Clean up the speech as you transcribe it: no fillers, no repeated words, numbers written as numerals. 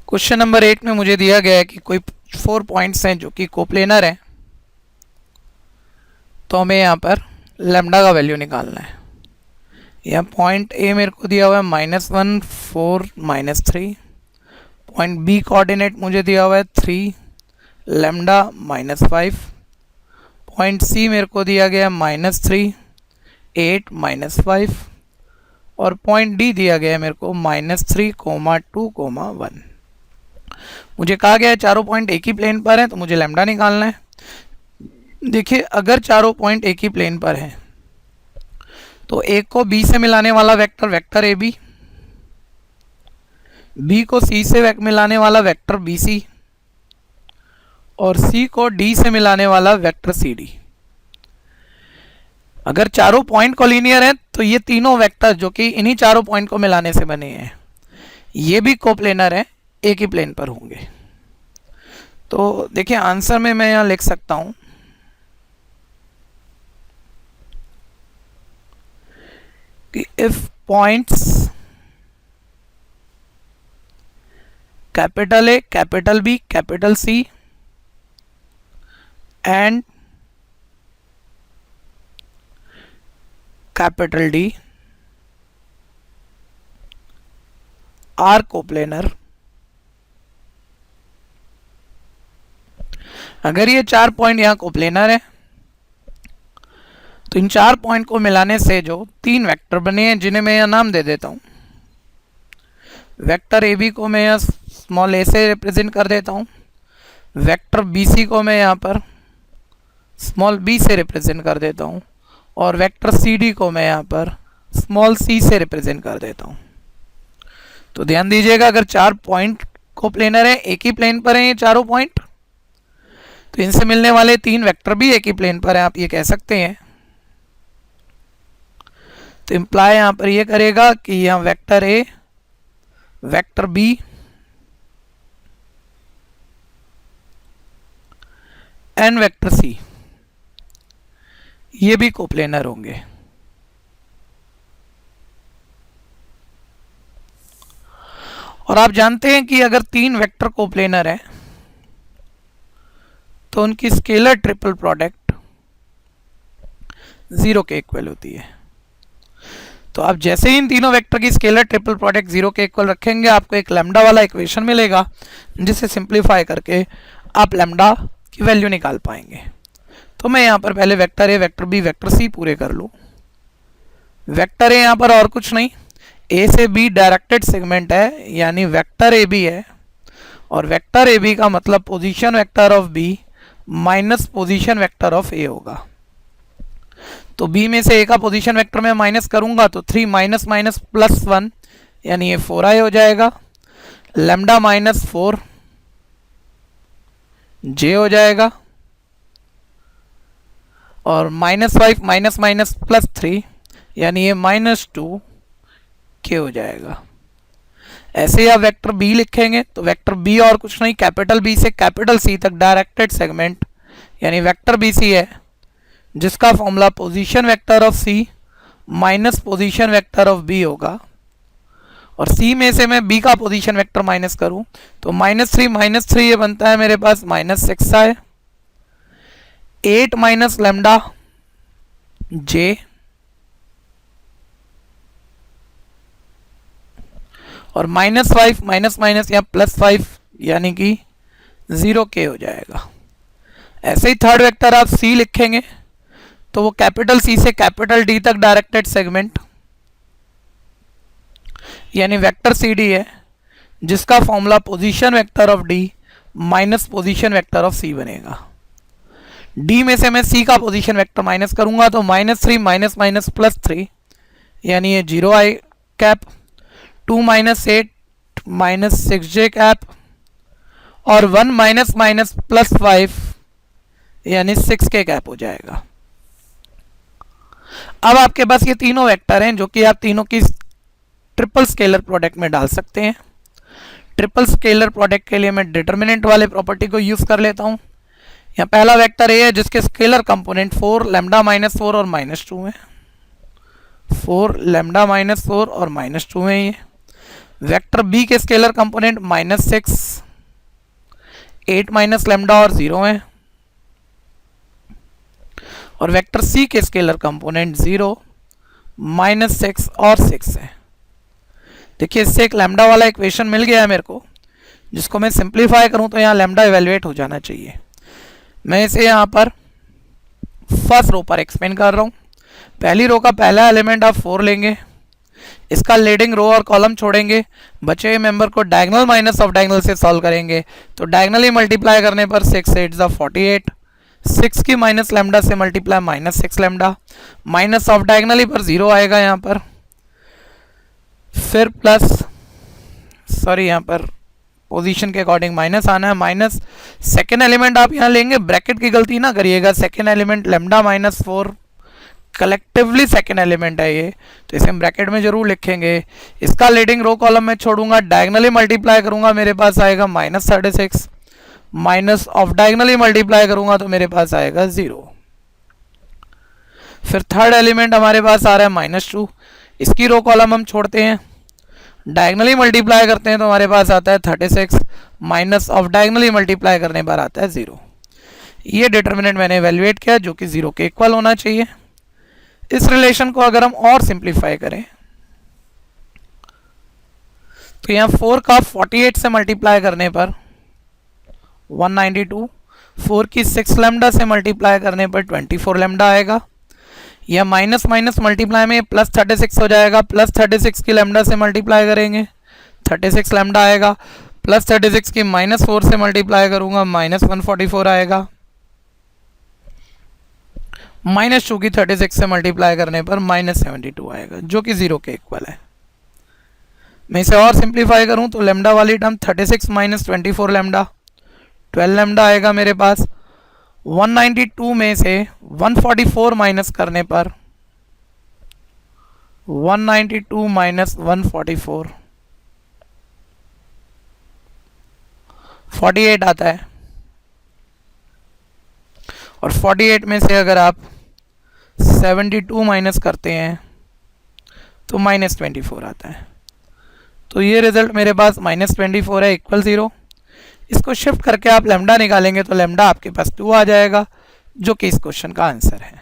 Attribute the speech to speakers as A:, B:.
A: Question number 8 में मुझे दिया गया है कि कोई 4 पॉइंट्स हैं जो कि कोप्लेनर हैं, तो हमें यहाँ पर लेमडा का वैल्यू निकालना है। यहाँ पॉइंट ए मेरे को दिया हुआ है -1 4 -3, पॉइंट बी कोऑर्डिनेट मुझे दिया हुआ है 3 लेमडा -5, पॉइंट सी मेरे को दिया गया है -3 8 -5, और पॉइंट डी दिया गया है मेरे को -3 2 1। मुझे कहा गया है चारों पॉइंट एक ही प्लेन पर हैं, तो मुझे लेमडा निकालना है। देखिए, अगर चारों पॉइंट एक ही प्लेन पर हैं तो एक को बी से मिलाने वाला vector vector A B, B को सी से मिलाने वाला वेक्टर बी सी, और सी को डी से मिलाने वाला वेक्टर सी डी। अगर चारों पॉइंट कोलिनियर हैं तो ये तीनों वेक्टर जो कि इन्हीं चारों पॉइंट को मिलाने से बने हैं, ये भी कोप्लेनर हैं, एक ही प्लेन पर होंगे। तो देखिए, आंसर में मैं यहाँ लिख सकता हूँ कि if points capital A, capital B, capital C and capital D are coplanar, अगर ये 4 पॉइंट यहाँ कोप्लेनर है तो इन 4 पॉइंट को मिलाने से जो 3 वेक्टर बने हैं, जिन्हें मैं यहाँ नाम दे देता हूँ। वेक्टर ए बी को मैं यहाँ स्मॉल ए से रिप्रेजेंट कर देता हूँ, वेक्टर बी सी को मैं यहाँ पर स्मॉल बी से रिप्रेजेंट कर देता हूँ, और वेक्टर सी डी को मैं यहाँ पर स्मॉल सी से रिप्रेजेंट कर देता हूँ। तो ध्यान दीजिएगा, अगर 4 पॉइंट कोप्लेनर है, एक ही प्लेन पर हैं ये चारों पॉइंट, तो इनसे मिलने वाले 3 वेक्टर भी एक ही प्लेन पर हैं, आप ये कह सकते हैं। तो इम्प्लाई यहाँ पर ये करेगा कि यहाँ vector A, vector B and vector C ये भी कोप्लेनर होंगे। और आप जानते हैं कि अगर 3 वेक्टर कोप्लेनर हैं तो उनकी स्केलर ट्रिपल प्रोडक्ट 0 के इक्वल होती है। तो आप जैसे ही इन तीनों वेक्टर की स्केलर ट्रिपल प्रोडक्ट 0 के इक्वल रखेंगे, आपको एक लेमडा वाला इक्वेशन मिलेगा, जिसे सिंप्लीफाई करके आप लेमडा की वैल्यू निकाल पाएंगे। तो मैं यहाँ पर पहले vector A, vector B, vector C पूरे कर लूँ। वेक्टर ए यहाँ पर और कुछ नहीं, ए से बी डायरेक्टेड सेगमेंट है, यानी वेक्टर ए बी है, और वेक्टर ए बी का मतलब position vector of B minus position vector of A होगा। तो बी में से ए का पोजीशन वेक्टर में माइनस करूंगा तो 3 माइनस माइनस प्लस 1, यानी ये 4i हो जाएगा। लेमडा माइनस 4 जे हो जाएगा, और -5 माइनस माइनस प्लस 3, यानी ये -2 के हो जाएगा। ऐसे ही आप वेक्टर बी लिखेंगे तो वेक्टर बी और कुछ नहीं, कैपिटल बी से कैपिटल सी तक डायरेक्टेड सेगमेंट, यानी वेक्टर बी सी है, जिसका formula position vector of C minus position vector of B होगा। और सी में से मैं बी का पोजीशन वेक्टर माइनस करूं तो -3 ये बनता है मेरे पास -6i, 8 माइनस लेमडा जे, और -5 माइनस माइनस या +5, यानी कि 0 के हो जाएगा। ऐसे ही थर्ड वेक्टर आप सी लिखेंगे तो वो कैपिटल सी से कैपिटल डी तक डायरेक्टेड सेगमेंट, यानी वेक्टर सी डी है, जिसका formula position vector of D minus position vector of C बनेगा। डी में से मैं सी का पोजीशन वेक्टर माइनस करूंगा तो -3 माइनस माइनस +3, यानी ये 0i cap, 2 minus 8 minus 6j cap, और 1 माइनस माइनस +5, यानी 6k कैप हो जाएगा। अब आपके पास ये तीनों वेक्टर हैं जो कि आप तीनों की ट्रिपल स्केलर प्रोडक्ट में डाल सकते हैं। ट्रिपल स्केलर प्रोडक्ट के लिए मैं डिटर्मिनेंट वाले प्रॉपर्टी को यूज कर लेता हूँ। यहाँ पहला वेक्टर ए है जिसके स्केलर कंपोनेंट 4 लेमडा -4 और -2 है, 4 लेमडा -4 और -2 है। ये वेक्टर बी के स्केलर कंपोनेंट -6, 8 माइनस लेमडा और 0 है, और वेक्टर सी के स्केलर कंपोनेंट 0, -6 और 6 है। देखिए इससे एक लैम्डा वाला इक्वेशन मिल गया है मेरे को, जिसको मैं सिंप्लीफाई करूं तो यहाँ लैम्डा इवेल्युएट हो जाना चाहिए। मैं इसे यहाँ पर फर्स्ट रो पर एक्सपेंड कर रहा हूँ। पहली रो का पहला एलिमेंट आप 4 लेंगे, इसका लीडिंग रो और कॉलम छोड़ेंगे, बचे हुए मेंबर को डायगोनल माइनस ऑफ डायगोनल से सॉल्व करेंगे। तो डायगोनली मल्टीप्लाई करने पर 6 8 48, 6 की माइनस लेमडा से multiply -6 lambda, minus of diagonally पर 0 आएगा यहाँ पर, फिर प्लस, सॉरी यहाँ पर पोजीशन के अकॉर्डिंग माइनस आना है, माइनस सेकेंड एलिमेंट आप यहाँ लेंगे, ब्रैकेट की गलती ना करिएगा, second element lambda -4 collectively second element है ये, तो इसे हम ब्रैकेट में जरूर लिखेंगे। इसका लीडिंग रो कॉलम में छोड़ूंगा, डायगोनली मल्टीप्लाई करूंगा, मेरे पास आएगा -36, माइनस ऑफ डायगोनली मल्टीप्लाई करूंगा तो मेरे पास आएगा 0। फिर थर्ड एलिमेंट हमारे पास आ रहा है -2, इसकी रो कॉलम हम छोड़ते हैं, डायगोनली मल्टीप्लाई करते हैं तो हमारे पास आता है 36, माइनस ऑफ डायगोनली मल्टीप्लाई करने पर आता है 0। ये डिटर्मिनेंट मैंने इवेल्युएट किया जो कि 0 के इक्वल होना चाहिए। इस रिलेशन को अगर हम और सिंप्लीफाई करें तो यहाँ 4 का 48 से मल्टीप्लाई करने पर 192, 4 की 6 लेमडा से मल्टीप्लाई करने पर 24 लेमडा आएगा। यह माइनस माइनस मल्टीप्लाई में प्लस 36 हो जाएगा, प्लस 36 की लेमडा से मल्टीप्लाई करेंगे 36 लेमडा आएगा, प्लस 36 की -4 से मल्टीप्लाई करूंगा -144 आएगा, -2 की 36 से मल्टीप्लाई करने पर -72 आएगा जो कि 0 के इक्वल है। मैं इसे और सिंप्लीफाई करूं तो लेमडा वाली टर्म 36 - 24 लेमडा 12 लेमडा आएगा मेरे पास। 192 में से 144 माइनस करने पर 192 - 144 48 आता है, और 48 में से अगर आप 72 माइनस करते हैं तो -24 आता है। तो ये रिजल्ट मेरे पास -24 है इक्वल 0। इसको शिफ्ट करके आप लेमडा निकालेंगे तो लेमडा आपके पास 2 आ जाएगा जो कि इस क्वेश्चन का आंसर है।